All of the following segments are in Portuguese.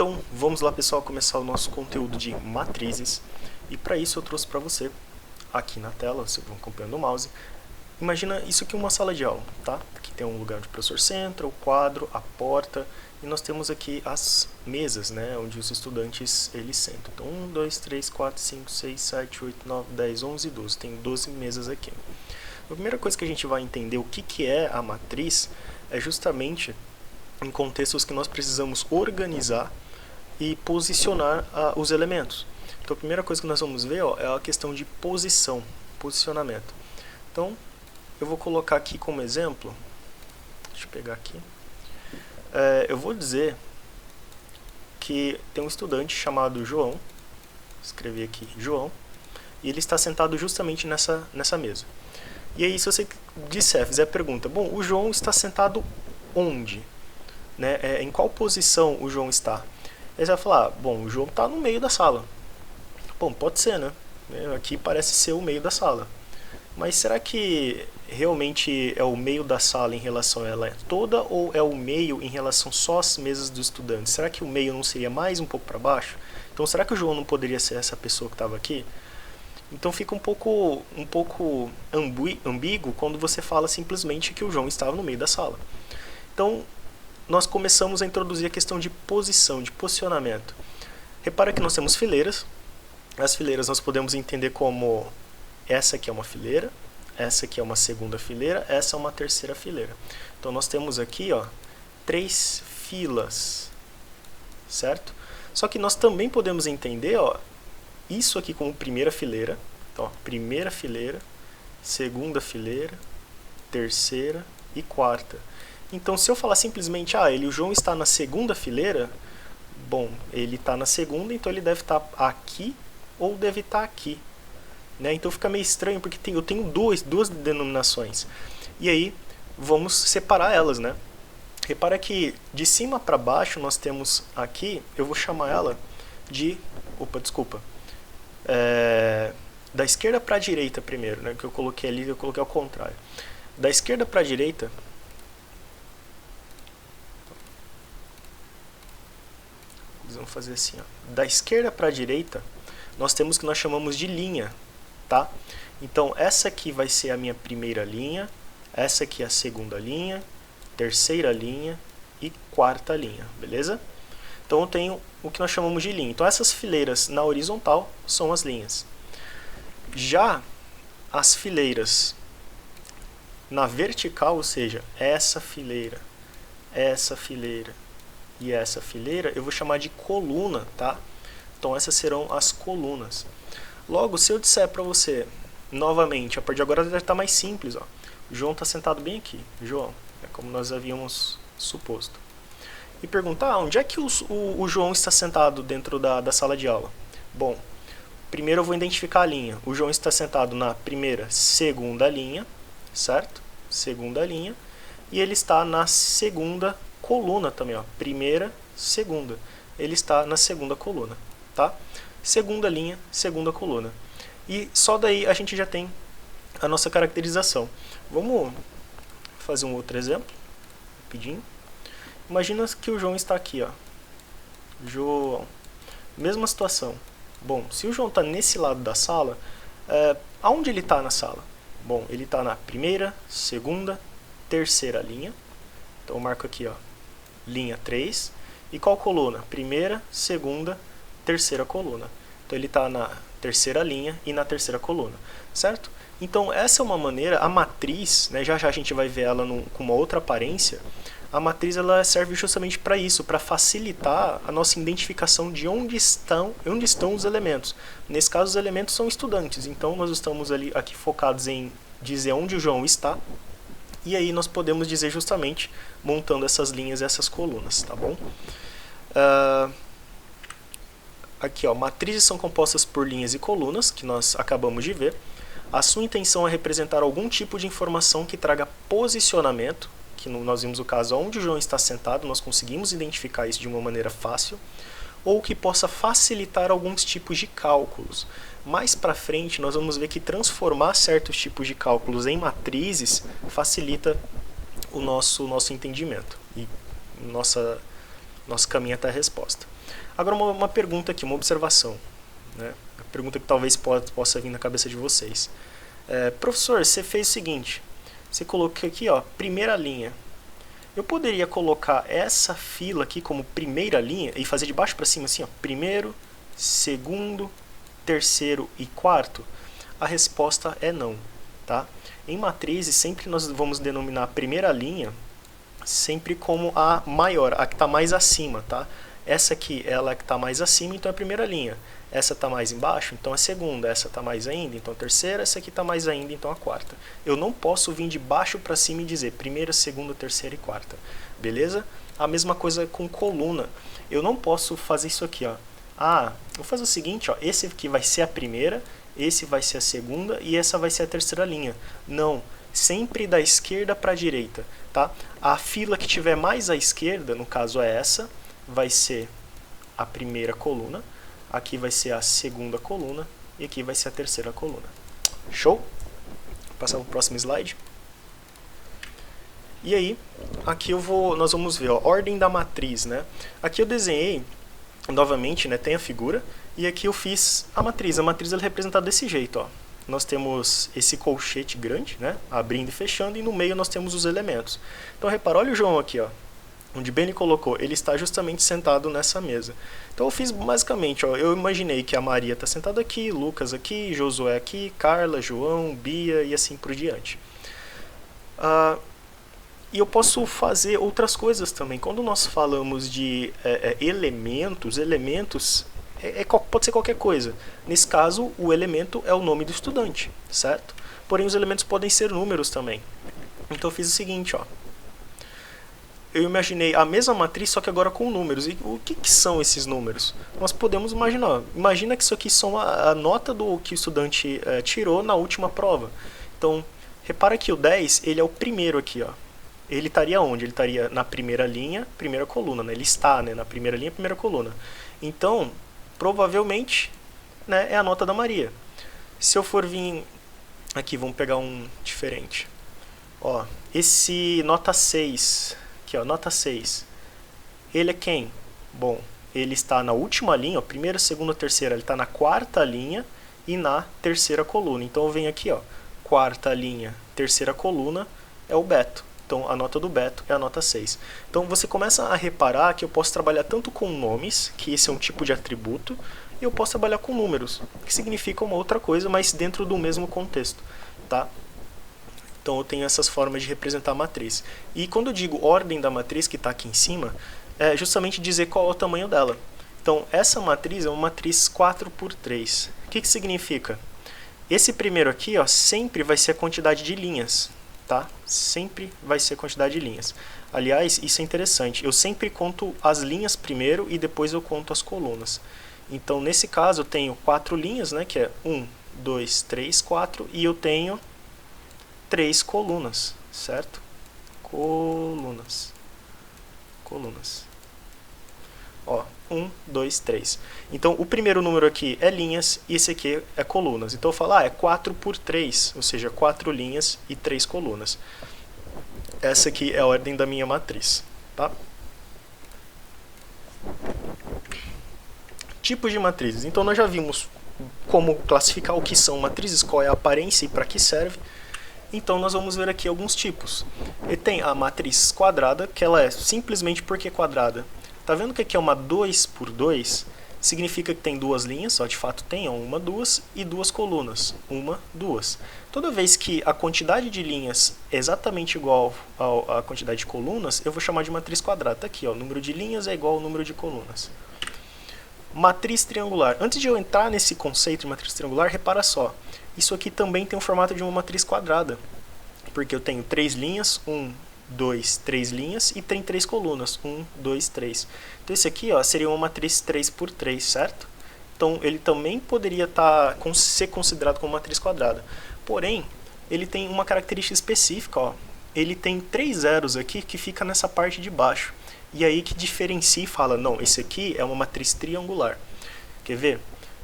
Então, vamos lá, pessoal, começar o nosso conteúdo de matrizes. E para isso eu trouxe para você, aqui na tela, vocês vão acompanhando o mouse. Imagina isso aqui uma sala de aula, tá? Aqui tem um lugar onde o professor senta, o quadro, a porta, e nós temos aqui as mesas, né, onde os estudantes eles sentam. Então, 1, 2, 3, 4, 5, 6, 7, 8, 9, 10, 11, 12. Tem 12 mesas aqui. A primeira coisa que a gente vai entender o que é a matriz é justamente em contextos que nós precisamos organizar e posicionar os elementos. Então a primeira coisa que nós vamos ver é a questão de posicionamento. Então eu vou colocar aqui como exemplo, deixa eu pegar aqui, eu vou dizer que tem um estudante chamado João, escrevi aqui João, e ele está sentado justamente nessa mesa. E aí se você fizer a pergunta, bom, o João está sentado onde? Né? Em qual posição o João está? Aí você vai falar, bom, o João está no meio da sala. Bom, pode ser, né? Aqui parece ser o meio da sala. Mas será que realmente é o meio da sala em relação a ela toda ou é o meio em relação só às mesas dos estudantes? Será que o meio não seria mais um pouco para baixo? Então será que o João não poderia ser essa pessoa que estava aqui? Então fica um pouco ambíguo quando você fala simplesmente que o João estava no meio da sala. Então nós começamos a introduzir a questão de posição, de posicionamento. Repara que nós temos fileiras. As fileiras nós podemos entender como essa aqui é uma fileira, essa aqui é uma segunda fileira, essa é uma terceira fileira. Então nós temos aqui 3 filas, certo? Só que nós também podemos entender isso aqui como primeira fileira. Então, primeira fileira, segunda fileira, terceira e quarta. Então, se eu falar simplesmente, o João está na segunda fileira, bom, ele está na segunda, então ele deve estar aqui ou deve estar aqui. Né? Então fica meio estranho, porque eu tenho duas denominações. E aí, vamos separar elas, né? Repara que de cima para baixo nós temos aqui, eu vou chamar ela de... da esquerda para a direita primeiro, né? Que eu coloquei ali, eu coloquei ao contrário. Da esquerda para a direita... Vamos fazer assim, da esquerda para a direita, nós temos o que nós chamamos de linha, tá? Então, essa aqui vai ser a minha primeira linha, essa aqui é a segunda linha, terceira linha e quarta linha, beleza? Então, eu tenho o que nós chamamos de linha. Então, essas fileiras na horizontal são as linhas. Já as fileiras na vertical, ou seja, essa fileira e essa fileira, eu vou chamar de coluna, tá? Então essas serão as colunas. Logo, se eu disser para você, novamente, a partir de agora deve estar mais simples, O João está sentado bem aqui, João, é como nós havíamos suposto. E perguntar, onde é que o João está sentado dentro da sala de aula? Bom, primeiro eu vou identificar a linha. O João está sentado na primeira, segunda linha, certo? Segunda linha. E ele está na segunda coluna também, primeira, segunda. Ele está na segunda coluna, tá? Segunda linha, segunda coluna. E só daí a gente já tem a nossa caracterização. Vamos fazer um outro exemplo, rapidinho. Imagina que o João está aqui, João. Mesma situação. Bom, se o João está nesse lado da sala, aonde ele está na sala? Bom, ele está na primeira, segunda, terceira linha. Então eu marco aqui, linha 3. E qual coluna? Primeira, segunda, terceira coluna. Então ele está na terceira linha e na terceira coluna, certo? Então essa é uma maneira, a matriz, né, já a gente vai ver ela com uma outra aparência. A matriz ela serve justamente para isso, para facilitar a nossa identificação de onde estão os elementos. Nesse caso, os elementos são estudantes, então nós estamos aqui focados em dizer onde o João está. E aí nós podemos dizer justamente montando essas linhas e essas colunas, tá bom? Aqui, matrizes são compostas por linhas e colunas, que nós acabamos de ver. A sua intenção é representar algum tipo de informação que traga posicionamento, que nós vimos o caso onde o João está sentado, nós conseguimos identificar isso de uma maneira fácil, ou que possa facilitar alguns tipos de cálculos. Mais para frente, nós vamos ver que transformar certos tipos de cálculos em matrizes facilita o nosso entendimento e nosso caminho até a resposta. Agora uma pergunta aqui, uma observação, né? Uma pergunta que talvez possa vir na cabeça de vocês. Professor, você fez o seguinte, você colocou aqui, ó, primeira linha. Eu poderia colocar essa fila aqui como primeira linha e fazer de baixo para cima assim, ó, primeiro, segundo, terceiro e quarto? A resposta é não, tá? Em matrizes, sempre nós vamos denominar a primeira linha sempre como a maior, a que está mais acima, tá? Essa aqui, ela é que está mais acima, então é a primeira linha. Essa está mais embaixo, então é a segunda. Essa está mais ainda, então a terceira. Essa aqui está mais ainda, então a quarta. Eu não posso vir de baixo para cima e dizer primeira, segunda, terceira e quarta. Beleza? A mesma coisa com coluna. Eu não posso fazer isso aqui, ó. Vou fazer o seguinte, ó. Esse aqui vai ser a primeira, esse vai ser a segunda e essa vai ser a terceira linha. Não. Sempre da esquerda para a direita, tá? A fila que tiver mais à esquerda, no caso é essa, vai ser a primeira coluna. Aqui vai ser a segunda coluna e aqui vai ser a terceira coluna. Show? Vou passar para o próximo slide. E aí, aqui nós vamos ver, ó, ordem da matriz, né? Aqui eu desenhei, novamente, né, tem a figura, e aqui eu fiz a matriz. A matriz ela é representada desse jeito, ó. Nós temos esse colchete grande, né, abrindo e fechando, e no meio nós temos os elementos. Então repara, olha o João aqui, ó, onde bem ele colocou, ele está justamente sentado nessa mesa. Então eu fiz basicamente, ó, eu imaginei que a Maria está sentada aqui, Lucas aqui, Josué aqui, Carla, João, Bia e assim por diante. E eu posso fazer outras coisas também. Quando nós falamos de elementos pode ser qualquer coisa. Nesse caso, o elemento é o nome do estudante, certo? Porém, os elementos podem ser números também. Então eu fiz o seguinte, ó. Eu imaginei a mesma matriz, só que agora com números. E o que são esses números? Nós podemos imaginar. Imagina que isso aqui são a nota do que o estudante tirou na última prova. Então, repara que o 10, ele é o primeiro aqui, ó. Ele estaria onde? Ele estaria na primeira linha, primeira coluna, né? Ele está, né, na primeira linha, primeira coluna. Então, provavelmente, né, é a nota da Maria. Se eu for vir aqui, vamos pegar um diferente. Ó, esse nota 6... Aqui, ó, nota 6. Ele é quem? Bom, ele está na última linha, ó, primeira, segunda, terceira. Ele está na quarta linha e na terceira coluna. Então eu venho aqui, ó, quarta linha, terceira coluna é o Beto. Então a nota do Beto é a nota 6. Então você começa a reparar que eu posso trabalhar tanto com nomes, que esse é um tipo de atributo, e eu posso trabalhar com números, que significa uma outra coisa, mas dentro do mesmo contexto, tá? Então eu tenho essas formas de representar a matriz. E quando eu digo ordem da matriz, que está aqui em cima, é justamente dizer qual é o tamanho dela. Então essa matriz é uma matriz 4×3. O que significa? Esse primeiro aqui, ó, sempre vai ser a quantidade de linhas, tá? Sempre vai ser a quantidade de linhas. Aliás, isso é interessante. Eu sempre conto as linhas primeiro e depois eu conto as colunas. Então nesse caso eu tenho 4 linhas, né, que é 1, 2, 3, 4, e eu tenho 3 colunas, certo? Colunas. Ó, 1, 2, 3. Então, o primeiro número aqui é linhas e esse aqui é colunas. Então, eu falo, é 4×3, ou seja, 4 linhas e 3 colunas. Essa aqui é a ordem da minha matriz, tá? Tipos de matrizes. Então, nós já vimos como classificar o que são matrizes, qual é a aparência e para que serve. Então nós vamos ver aqui alguns tipos. E tem a matriz quadrada, que ela é simplesmente porque quadrada. Tá vendo que aqui é uma 2×2? Significa que tem 2 linhas, ó, de fato tem 1, 2, e 2 colunas, 1, 2. Toda vez que a quantidade de linhas é exatamente igual à quantidade de colunas, eu vou chamar de matriz quadrada. Tá aqui, ó, o número de linhas é igual ao número de colunas. Matriz triangular. Antes de eu entrar nesse conceito de matriz triangular, repara só. Isso aqui também tem o formato de uma matriz quadrada, porque eu tenho 3 linhas, 1, 2, 3 linhas, e tem 3 colunas, 1, 2, 3. Então esse aqui, ó, seria uma matriz 3×3, certo? Então ele também poderia ser considerado como matriz quadrada. Porém, ele tem uma característica específica, ó. Ele tem 3 zeros aqui que fica nessa parte de baixo. E aí que diferencia e fala, não, esse aqui é uma matriz triangular. Quer ver?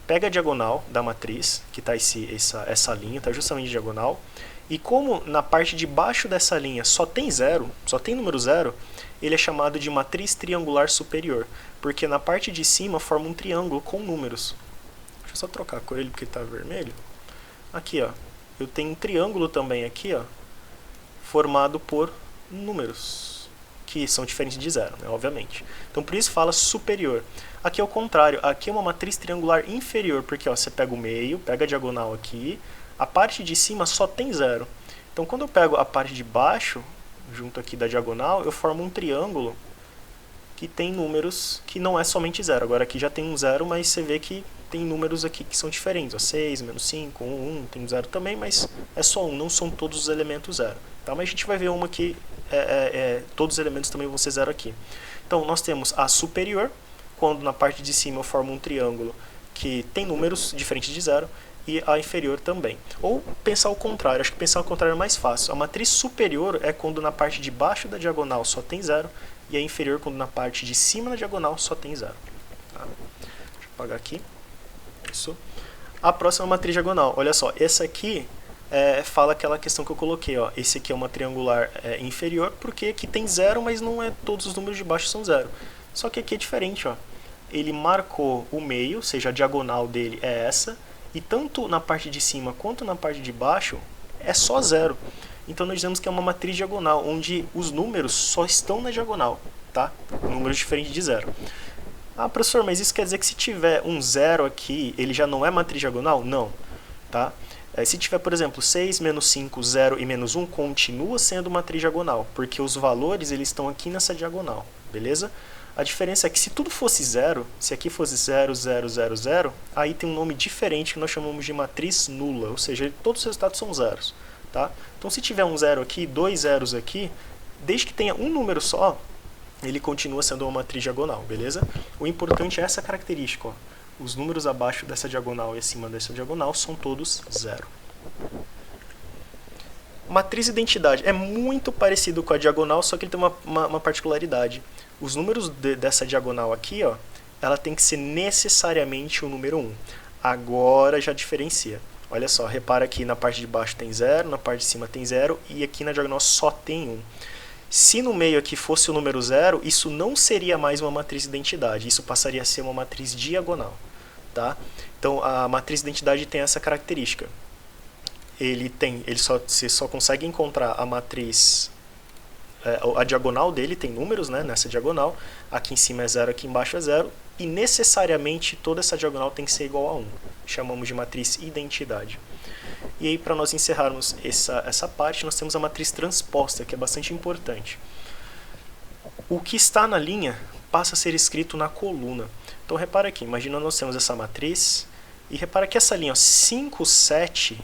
Pega a diagonal da matriz, que está essa linha, está justamente diagonal, e como na parte de baixo dessa linha só tem zero, só tem número 0, ele é chamado de matriz triangular superior, porque na parte de cima forma um triângulo com números. Deixa eu só trocar a cor dele porque está vermelho. Aqui, ó, eu tenho um triângulo também aqui, ó, formado por números, que são diferentes de zero, né, obviamente. Então, por isso fala superior. Aqui é o contrário, aqui é uma matriz triangular inferior, porque ó, você pega o meio, pega a diagonal aqui, a parte de cima só tem zero. Então, quando eu pego a parte de baixo, junto aqui da diagonal, eu formo um triângulo que tem números que não é somente zero. Agora aqui já tem um zero, mas você vê que tem números aqui que são diferentes. Ó, 6, menos 5, 1, 1, tem zero também, mas é só 1, não são todos os elementos zero. Tá? Mas a gente vai ver uma que todos os elementos também vão ser zero aqui. Então nós temos a superior, quando na parte de cima eu formo um triângulo que tem números diferentes de zero, e a inferior também. Ou pensar o contrário, acho que pensar o contrário é mais fácil. A matriz superior é quando na parte de baixo da diagonal só tem zero, e a inferior quando na parte de cima da diagonal só tem zero. Tá? Deixa eu apagar aqui. Isso. A próxima matriz diagonal, olha só, essa aqui fala aquela questão que eu coloquei, ó. Esse aqui é uma triangular inferior, porque aqui tem zero, mas não é todos os números de baixo são zero. Só que aqui é diferente, ó. Ele marcou o meio, ou seja, a diagonal dele é essa, e tanto na parte de cima quanto na parte de baixo é só zero. Então nós dizemos que é uma matriz diagonal, onde os números só estão na diagonal, tá? Números diferentes de zero. Ah, professor, mas isso quer dizer que se tiver um zero aqui, ele já não é matriz diagonal? Não, tá? Se tiver, por exemplo, 6, menos 5, 0 e menos 1, continua sendo matriz diagonal, porque os valores eles estão aqui nessa diagonal, beleza? A diferença é que se tudo fosse zero, se aqui fosse 0, 0, 0, 0, aí tem um nome diferente que nós chamamos de matriz nula, ou seja, todos os resultados são zeros. Tá? Então se tiver um zero aqui, dois zeros aqui, desde que tenha um número só, ele continua sendo uma matriz diagonal, beleza? O importante é essa característica, ó. Os números abaixo dessa diagonal e acima dessa diagonal são todos zero. Matriz identidade é muito parecido com a diagonal, só que ele tem uma particularidade. Os números dessa diagonal aqui, ó, ela tem que ser necessariamente o número 1. Agora já diferencia. Olha só, repara aqui na parte de baixo tem 0, na parte de cima tem 0 e aqui na diagonal só tem 1. Se no meio aqui fosse o número 0, isso não seria mais uma matriz identidade, isso passaria a ser uma matriz diagonal. Tá? Então a matriz identidade tem essa característica. Você só consegue encontrar a matriz, a diagonal dele tem números, né, nessa diagonal, aqui em cima é 0, aqui embaixo é 0, e necessariamente toda essa diagonal tem que ser igual a 1. Chamamos de matriz identidade. E aí, para nós encerrarmos essa parte, nós temos a matriz transposta, que é bastante importante. O que está na linha passa a ser escrito na coluna. Então, repara aqui, imagina nós temos essa matriz, e repara que essa linha, ó, 5, 7,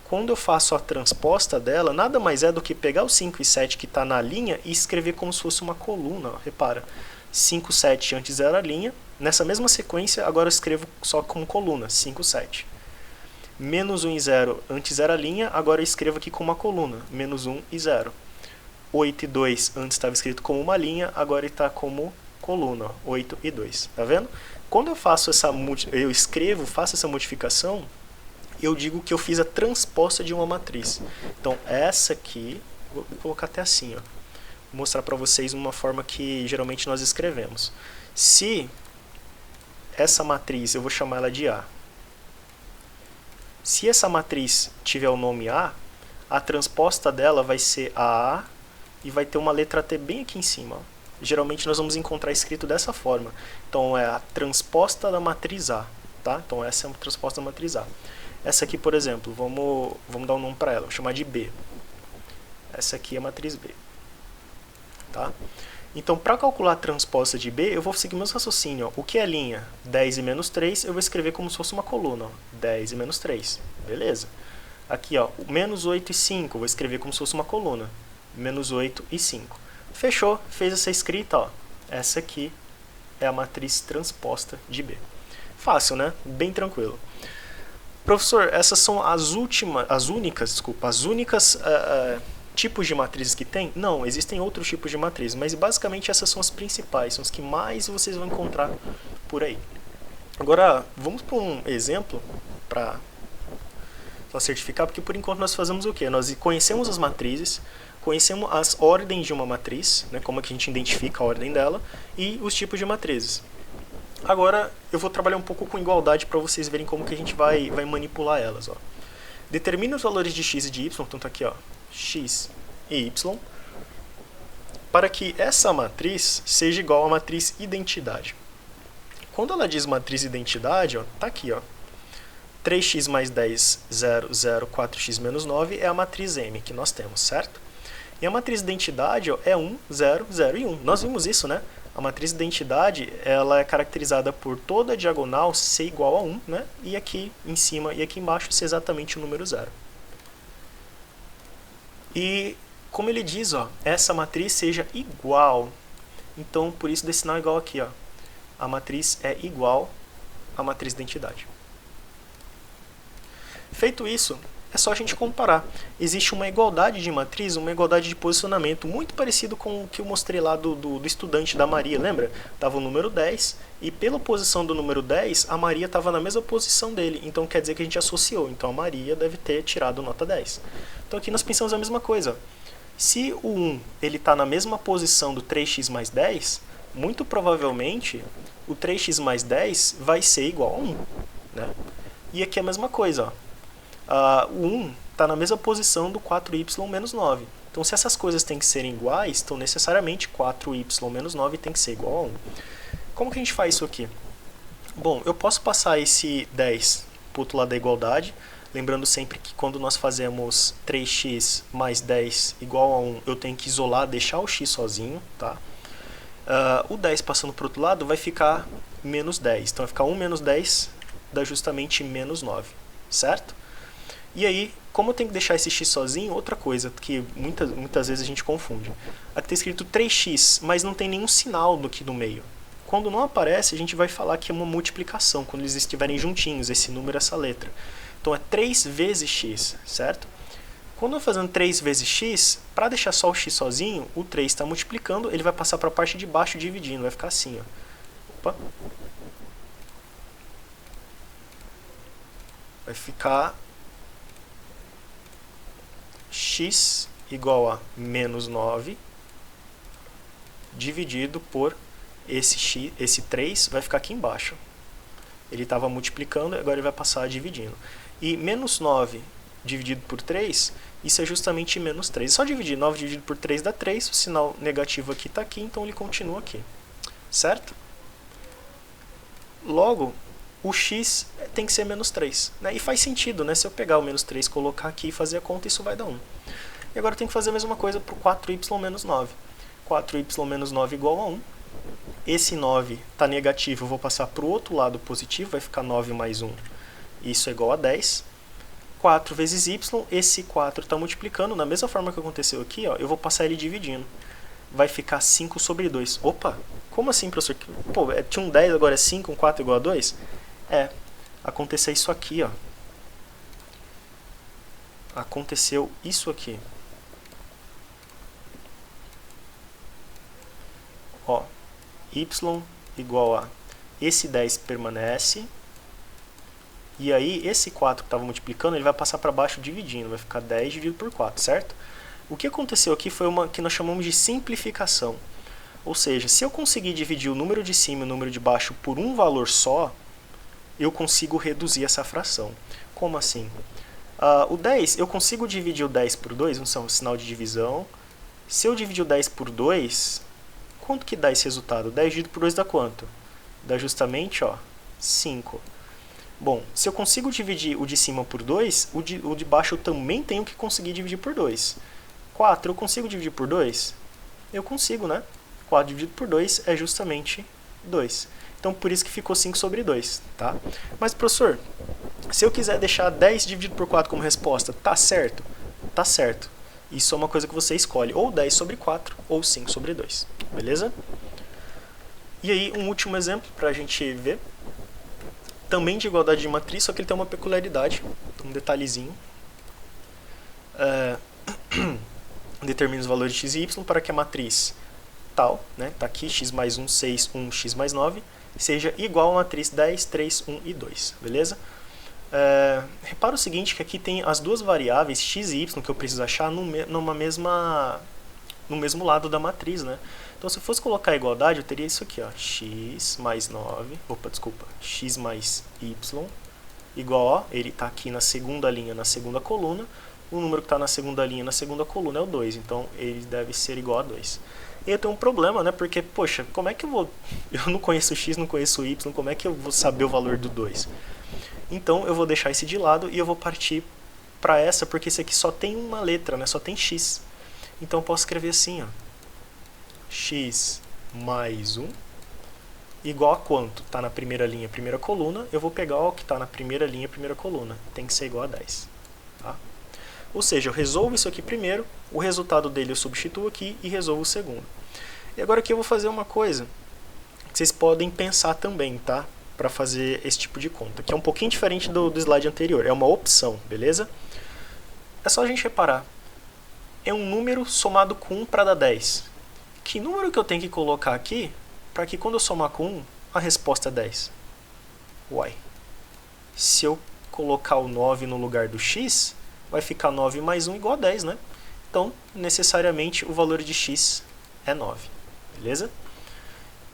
quando eu faço a transposta dela, nada mais é do que pegar o 5 e 7 que está na linha e escrever como se fosse uma coluna. Ó, repara, 5, 7 antes era a linha, nessa mesma sequência agora eu escrevo só como coluna, 5, 7. Menos 1 e 0 antes era a linha, agora eu escrevo aqui como uma coluna, menos 1 e 0. 8 e 2 antes estava escrito como uma linha, agora está como coluna, ó, 8 e 2. Tá vendo? Quando eu faço faço essa modificação, eu digo que eu fiz a transposta de uma matriz. Então essa aqui, vou colocar até assim, ó, vou mostrar para vocês uma forma que geralmente nós escrevemos. Se essa matriz, eu vou chamar ela de A. Se essa matriz tiver o nome A, a transposta dela vai ser a e vai ter uma letra T bem aqui em cima. Ó. Geralmente nós vamos encontrar escrito dessa forma. Então é a transposta da matriz A. Tá? Então essa é a transposta da matriz A. Essa aqui, por exemplo, vamos dar um nome para ela, vou chamar de B. Essa aqui é a matriz B. Tá? Então, para calcular a transposta de B, eu vou seguir o mesmo raciocínio. Ó. O que é linha? 10 e menos 3, eu vou escrever como se fosse uma coluna. Ó. 10 e menos 3. Beleza. Aqui, ó, menos 8 e 5, eu vou escrever como se fosse uma coluna. Menos 8 e 5. Fechou, fez essa escrita. Ó. Essa aqui é a matriz transposta de B. Fácil, né? Bem tranquilo. Professor, essas são as únicas tipos de matrizes que tem? Não, existem outros tipos de matrizes, mas basicamente essas são as principais, são as que mais vocês vão encontrar por aí. Agora, vamos para um exemplo para certificar, porque por enquanto nós fazemos o quê? Nós conhecemos as matrizes, Conhecemos as ordens de uma matriz, né, como é que a gente identifica a ordem dela, e os tipos de matrizes. Agora eu vou trabalhar um pouco com igualdade para vocês verem como que a gente vai manipular elas. Ó. Determine os valores de x e de y, então tá aqui, ó, x e y, para que essa matriz seja igual à matriz identidade. Quando ela diz matriz identidade, ó, tá aqui, ó, 3x mais 10, 0, 0, 4x menos 9 é a matriz M que nós temos, certo? E a matriz identidade, ó, é 1, 0, 0 e 1. Nós vimos isso, né? A matriz identidade ela é caracterizada por toda a diagonal ser igual a 1, né? E aqui em cima e aqui embaixo ser exatamente o número 0. E como ele diz, ó, essa matriz seja igual. Então, por isso desse sinal igual aqui, ó. A matriz é igual à matriz identidade. Feito isso, é só a gente comparar. Existe uma igualdade de matriz, uma igualdade de posicionamento, muito parecido com o que eu mostrei lá do estudante da Maria, lembra? Estava o número 10, e pela posição do número 10, a Maria estava na mesma posição dele, então quer dizer que a gente associou, então a Maria deve ter tirado nota 10. Então aqui nós pensamos a mesma coisa. Se o 1 está na mesma posição do 3x mais 10, muito provavelmente o 3x mais 10 vai ser igual a 1. Né? E aqui é a mesma coisa, ó. O 1 está na mesma posição do 4y menos 9. Então, se essas coisas têm que serem iguais, então necessariamente 4y menos 9 tem que ser igual a 1. Como que a gente faz isso aqui? Bom, eu posso passar esse 10 para o outro lado da igualdade, lembrando sempre que quando nós fazemos 3x mais 10 igual a 1, eu tenho que isolar, deixar o x sozinho. Tá? O 10 passando para o outro lado vai ficar menos 10. Então, vai ficar 1 menos 10 dá justamente menos 9. Certo? E aí, como eu tenho que deixar esse x sozinho, outra coisa que muitas vezes a gente confunde. Aqui está escrito 3x, mas não tem nenhum sinal aqui no meio. Quando não aparece, a gente vai falar que é uma multiplicação, quando eles estiverem juntinhos, esse número e essa letra. Então é 3 vezes x, certo? Quando eu estou fazendo 3 vezes x, para deixar só o x sozinho, o 3 está multiplicando, ele vai passar para a parte de baixo dividindo, vai ficar assim. Ó. Opa. Vai ficar x igual a menos 9 dividido por esse 3 vai ficar aqui embaixo. Ele estava multiplicando, agora ele vai passar dividindo. E menos 9 dividido por 3, isso é justamente menos 3. Só dividir, 9 dividido por 3 dá 3, o sinal negativo aqui está aqui, então ele continua aqui. Certo? Logo, o x tem que ser menos 3. Né? E faz sentido, né? Se eu pegar o menos 3, colocar aqui e fazer a conta, isso vai dar 1. E agora eu tenho que fazer a mesma coisa para o 4y menos 9. 4y menos 9 igual a 1. Esse 9 está negativo, eu vou passar para o outro lado positivo, vai ficar 9 mais 1. Isso é igual a 10. 4 vezes y, esse 4 está multiplicando, da mesma forma que aconteceu aqui, ó, eu vou passar ele dividindo. Vai ficar 5 sobre 2. Opa, como assim, professor? Pô, tinha um 10, agora é 5, um 4 igual a 2? Aconteceu isso aqui, ó. Aconteceu isso aqui. Ó, y igual a esse 10 permanece. E aí, esse 4 que estava multiplicando, ele vai passar para baixo dividindo. Vai ficar 10 dividido por 4, certo? O que aconteceu aqui foi uma que nós chamamos de simplificação. Ou seja, se eu conseguir dividir o número de cima e o número de baixo por um valor só, eu consigo reduzir essa fração. Como assim? O 10, eu consigo dividir o 10 por 2, não são um sinal de divisão. Se eu dividir o 10 por 2, quanto que dá esse resultado? 10 dividido por 2 dá quanto? Dá justamente, ó, 5. Bom, se eu consigo dividir o de cima por 2, o de baixo eu também tenho que conseguir dividir por 2. 4, eu consigo dividir por 2? Eu consigo, né? 4 dividido por 2 é justamente 2. Então, por isso que ficou 5 sobre 2, tá? Mas, professor, se eu quiser deixar 10 dividido por 4 como resposta, tá certo? Tá certo. Isso é uma coisa que você escolhe, ou 10 sobre 4, ou 5 sobre 2, beleza? E aí, um último exemplo para a gente ver. Também de igualdade de matriz, só que ele tem uma peculiaridade, um detalhezinho. Determina os valores de x e y para que a matriz tal, né, tá aqui, x mais 1, 6, 1, x mais 9, seja igual à matriz 10, 3, 1 e 2, beleza? repara o seguinte, que aqui tem as duas variáveis x e y que eu preciso achar no mesmo lado da matriz, né? Então, se eu fosse colocar a igualdade, eu teria isso aqui, ó, x mais 9, x mais y, igual, ó, ele está aqui na segunda linha, na segunda coluna, o número que está na segunda linha, na segunda coluna é o 2, então ele deve ser igual a 2. E eu tenho um problema, né, porque, poxa, como é que eu vou... Eu não conheço o x, não conheço o y, como é que eu vou saber o valor do 2? Então, eu vou deixar esse de lado e eu vou partir para essa, porque esse aqui só tem uma letra, né, só tem x. Então, eu posso escrever assim, ó, x mais 1 igual a quanto? Está na primeira linha, primeira coluna, eu vou pegar o que está na primeira linha, primeira coluna. Tem que ser igual a 10. Tá? Ou seja, eu resolvo isso aqui primeiro, o resultado dele eu substituo aqui e resolvo o segundo. E agora aqui eu vou fazer uma coisa que vocês podem pensar também, tá? Para fazer esse tipo de conta, que é um pouquinho diferente do slide anterior. É uma opção, beleza? É só a gente reparar. É um número somado com 1 para dar 10. Que número que eu tenho que colocar aqui para que quando eu somar com 1, a resposta é 10? Uai. Se eu colocar o 9 no lugar do x, vai ficar 9 mais 1 igual a 10, né? Então, necessariamente, o valor de x é 9. Beleza?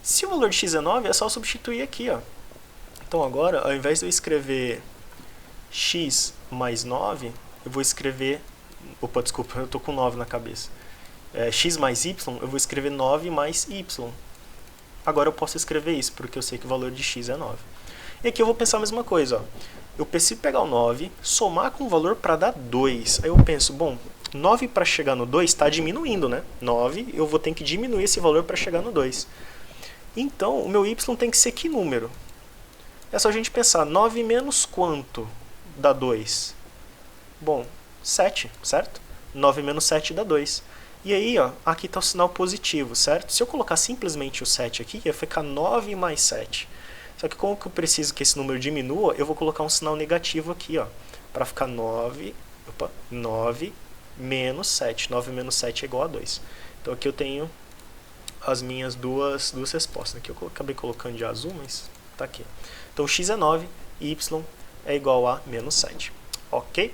Se o valor de x é 9, é só substituir aqui, ó. Então, agora, ao invés de eu escrever x mais 9, eu vou escrever... Opa, desculpa, eu tô com 9 na cabeça. X mais y, eu vou escrever 9 mais y. Agora eu posso escrever isso, porque eu sei que o valor de x é 9. E aqui eu vou pensar a mesma coisa, ó. Eu preciso pegar o 9, somar com o valor para dar 2. Aí eu penso, bom, 9 para chegar no 2 está diminuindo, né? 9, eu vou ter que diminuir esse valor para chegar no 2. Então, o meu y tem que ser que número? É só a gente pensar, 9 menos quanto dá 2? Bom, 7, certo? 9 menos 7 dá 2. E aí, ó, aqui está o sinal positivo, certo? Se eu colocar simplesmente o 7 aqui, ia ficar 9 mais 7. Só que como que eu preciso que esse número diminua, eu vou colocar um sinal negativo aqui, ó, para ficar 9 menos 7. 9 menos 7 é igual a 2. Então aqui eu tenho as minhas duas respostas. Aqui eu acabei colocando de azul, mas tá aqui. Então x é 9 e y é igual a menos 7. Ok?